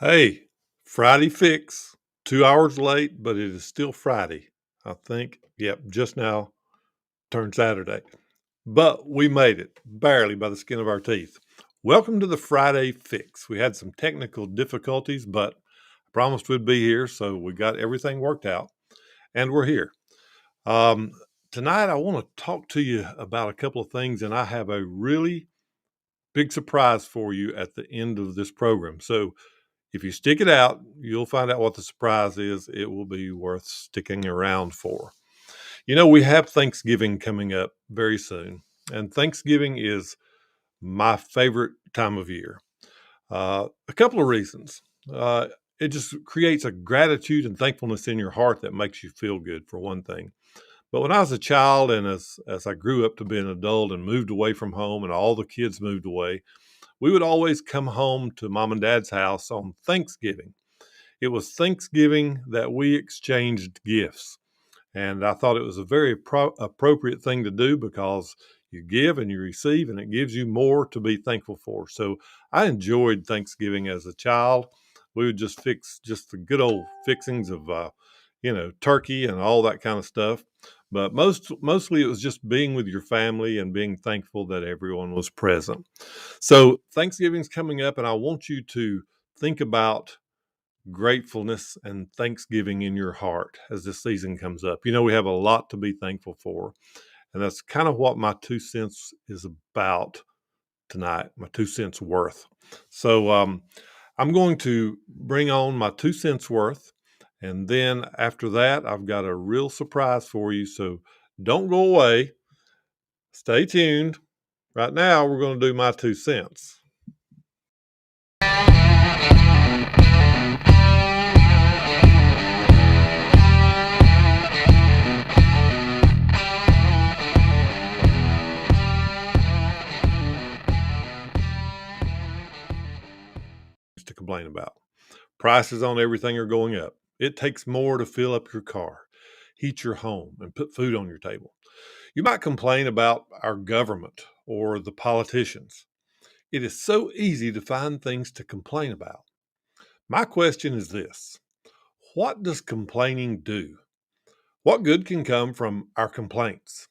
Hey, Friday fix. 2 hours late, but it is still Friday. I think. Yep, just now turned Saturday. But we made it, barely by the skin of our teeth. Welcome to the Friday fix. We had some technical difficulties, but I promised we'd be here, so we got everything worked out, and we're here. Um, Tonight, I want to talk to you about a couple of things, and I have a really big surprise for you at the end of this program. So if you stick it out, you'll find out what the surprise is. It will be worth sticking around for. We have Thanksgiving coming up very soon, and Thanksgiving is my favorite time of year. A couple of reasons. It just creates a gratitude and thankfulness in your heart that makes you feel good, for one thing. But when I was a child and as I grew up to be an adult and moved away from home and all the kids moved away, we would always come home to mom and dad's house on Thanksgiving. It was Thanksgiving that we exchanged gifts. And I thought it was a very appropriate thing to do because you give and you receive, and it gives you more to be thankful for. So I enjoyed Thanksgiving as a child. We would just fix just the good old fixings of, turkey and all that kind of stuff. But mostly it was just being with your family and being thankful that everyone was present. So Thanksgiving's coming up, and I want you to think about gratefulness and thanksgiving in your heart as this season comes up. We have a lot to be thankful for, and that's kind of what my 2 cents is about tonight, my 2 cents worth. So I'm going to bring on my 2 cents worth, and then after that, I've got a real surprise for you. So don't go away. Stay tuned. Right now, we're going to do my 2 cents. To complain about. Prices on everything are going up. It takes more to fill up your car, heat your home, and put food on your table. You might complain about our government or the politicians. It is so easy to find things to complain about. My question is this: what does complaining do? What good can come from our complaints?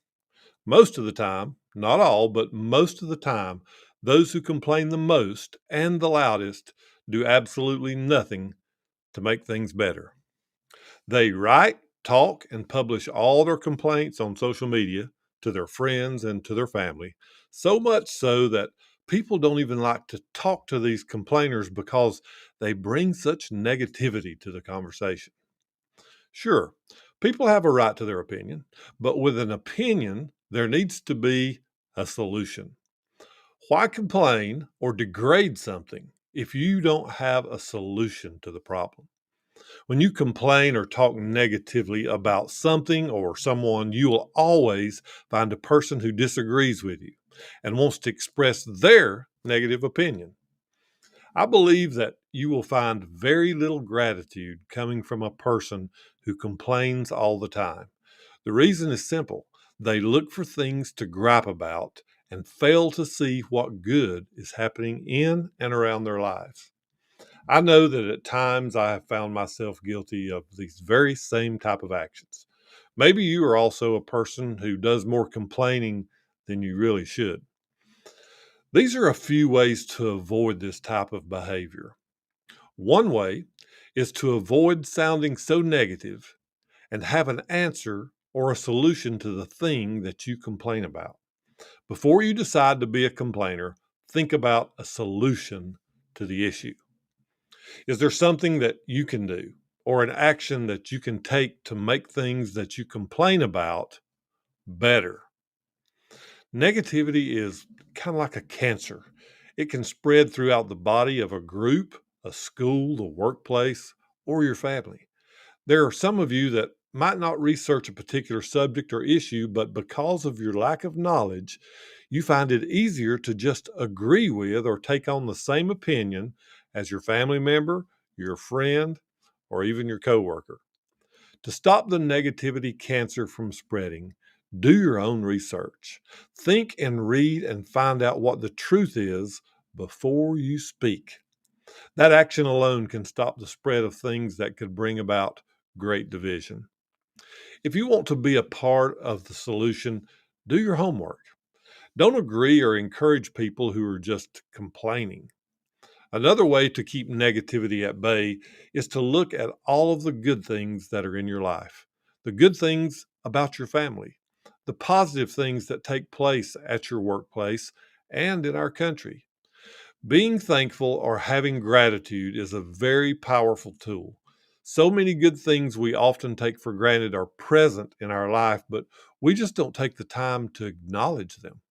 Most of the time, not all, but most of the time, those who complain the most and the loudest do absolutely nothing to make things better. They write, talk, and publish all their complaints on social media to their friends and to their family, so much so that people don't even like to talk to these complainers because they bring such negativity to the conversation. Sure, people have a right to their opinion, but with an opinion, there needs to be a solution. Why complain or degrade something if you don't have a solution to the problem? When you complain or talk negatively about something or someone, you will always find a person who disagrees with you and wants to express their negative opinion. I believe that you will find very little gratitude coming from a person who complains all the time. The reason is simple: they look for things to gripe about and fail to see what good is happening in and around their lives. I know that at times I have found myself guilty of these very same type of actions. Maybe you are also a person who does more complaining than you really should. These are a few ways to avoid this type of behavior. One way is to avoid sounding so negative and have an answer or a solution to the thing that you complain about. Before you decide to be a complainer, think about a solution to the issue. Is there something that you can do or an action that you can take to make things that you complain about better? Negativity is kind of like a cancer. It can spread throughout the body of a group, a school, the workplace, or your family. There are some of you that might not research a particular subject or issue, but because of your lack of knowledge, you find it easier to just agree with or take on the same opinion as your family member, your friend, or even your coworker. To stop the negativity cancer from spreading, do your own research. Think and read and find out what the truth is before you speak. That action alone can stop the spread of things that could bring about great division. If you want to be a part of the solution, do your homework. Don't agree or encourage people who are just complaining. Another way to keep negativity at bay is to look at all of the good things that are in your life, the good things about your family, the positive things that take place at your workplace and in our country. Being thankful or having gratitude is a very powerful tool. So many good things we often take for granted are present in our life, but we just don't take the time to acknowledge them.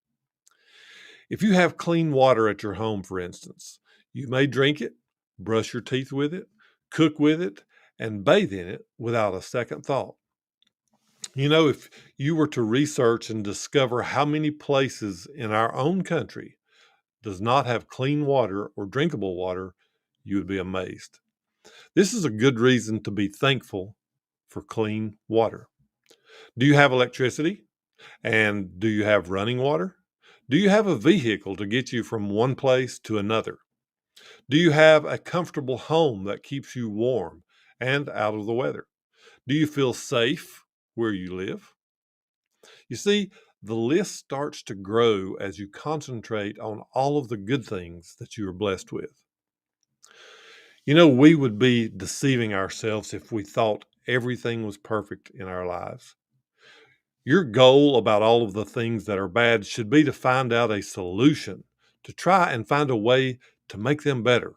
If you have clean water at your home, for instance, you may drink it, brush your teeth with it, cook with it, and bathe in it without a second thought. If you were to research and discover how many places in our own country does not have clean water or drinkable water, you would be amazed. This is a good reason to be thankful for clean water. Do you have electricity? And do you have running water? Do you have a vehicle to get you from one place to another? Do you have a comfortable home that keeps you warm and out of the weather? Do you feel safe where you live? You see, the list starts to grow as you concentrate on all of the good things that you are blessed with. We would be deceiving ourselves if we thought everything was perfect in our lives. Your goal about all of the things that are bad should be to find out a solution, to try and find a way to make them better.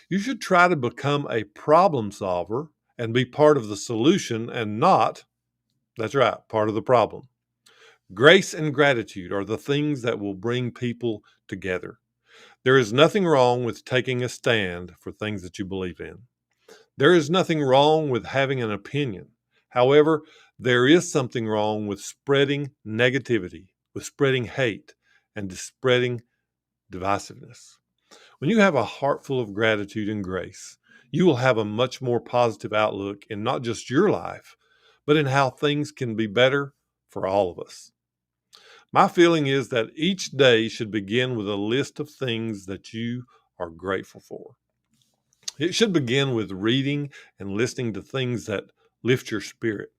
You should try to become a problem solver and be part of the solution and not, that's right, part of the problem. Grace and gratitude are the things that will bring people together. There is nothing wrong with taking a stand for things that you believe in. There is nothing wrong with having an opinion. However, there is something wrong with spreading negativity, with spreading hate, and spreading divisiveness. When you have a heart full of gratitude and grace, you will have a much more positive outlook in not just your life, but in how things can be better for all of us. My feeling is that each day should begin with a list of things that you are grateful for. It should begin with reading and listening to things that lift your spirit.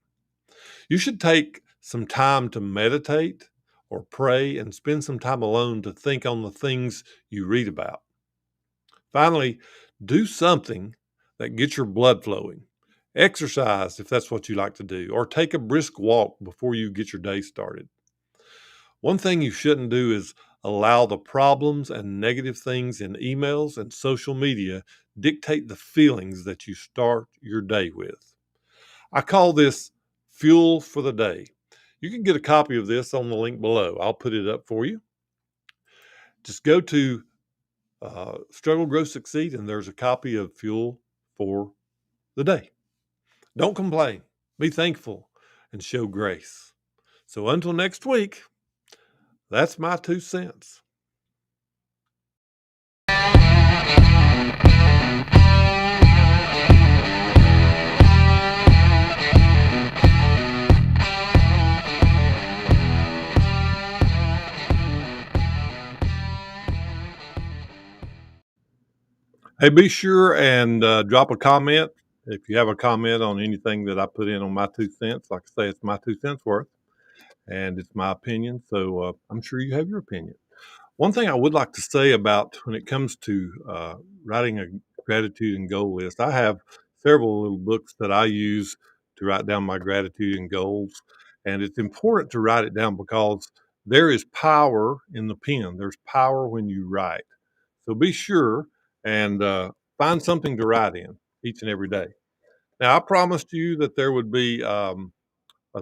You should take some time to meditate or pray and spend some time alone to think on the things you read about. Finally, do something that gets your blood flowing. Exercise if that's what you like to do, or take a brisk walk before you get your day started. One thing you shouldn't do is allow the problems and negative things in emails and social media dictate the feelings that you start your day with. I call this fuel for the day. You can get a copy of this on the link below. I'll put it up for you. Just go to Struggle, Grow, Succeed, and there's a copy of Fuel for the Day. Don't complain, be thankful, and show grace. So until next week, that's my 2 cents. Hey, be sure and drop a comment. If you have a comment on anything that I put in on my 2 cents, like I say, it's my 2 cents worth and it's my opinion. So I'm sure you have your opinion. One thing I would like to say about when it comes to writing a gratitude and goal list, I have several little books that I use to write down my gratitude and goals. And it's important to write it down because there is power in the pen. There's power when you write. So be sure and find something to write in each and every day. Now, I promised you that there would be a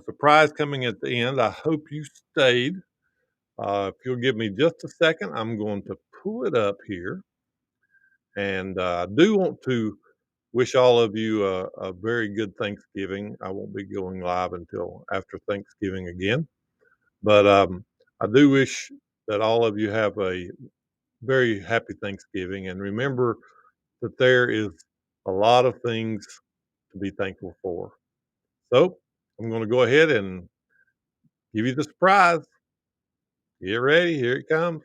surprise coming at the end. I hope you stayed. If you'll give me just a second, I'm going to pull it up here. And I do want to wish all of you a very good Thanksgiving. I won't be going live until after Thanksgiving again. But I do wish that all of you have a very happy Thanksgiving. And remember that there is a lot of things to be thankful for. So I'm going to go ahead and give you the surprise. Get ready. Here it comes.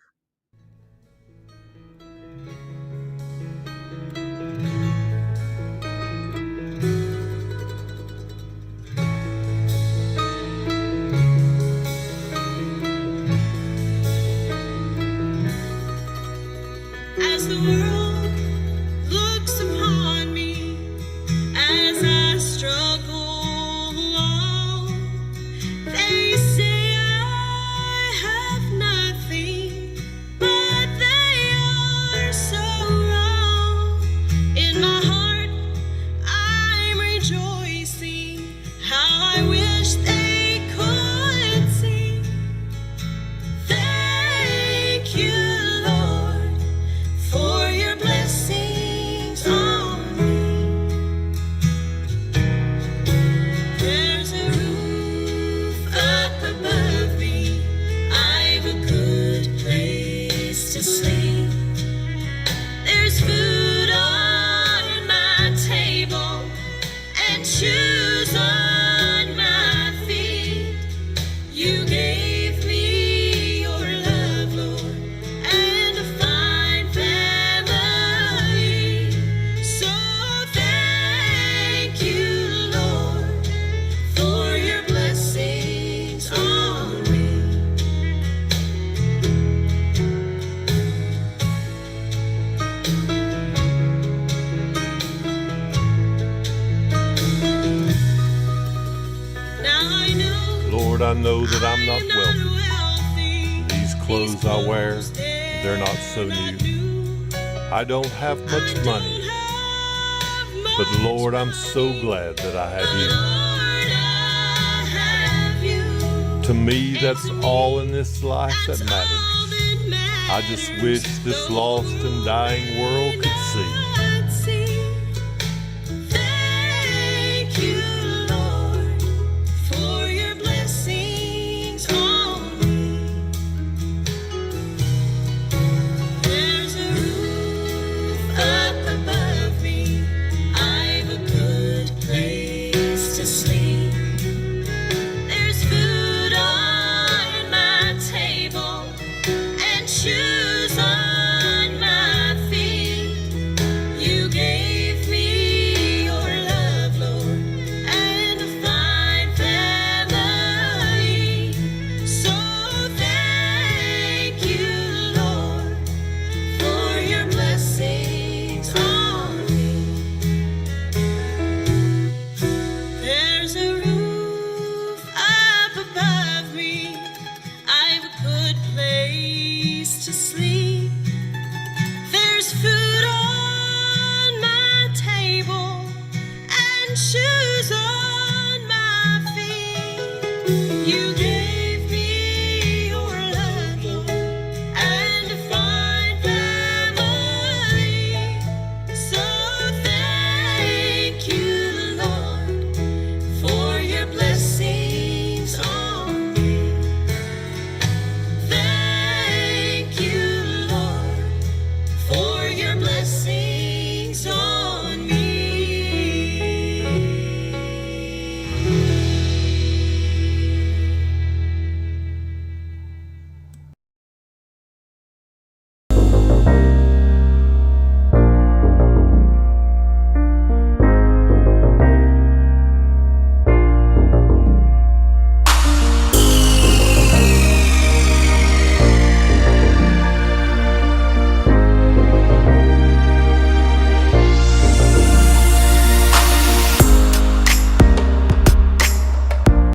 that I'm not wealthy. These clothes I wear, they're not so new. I don't have much money, but Lord, I'm so glad that I have you. To me, that's all in this life that matters. I just wish this lost and dying world could see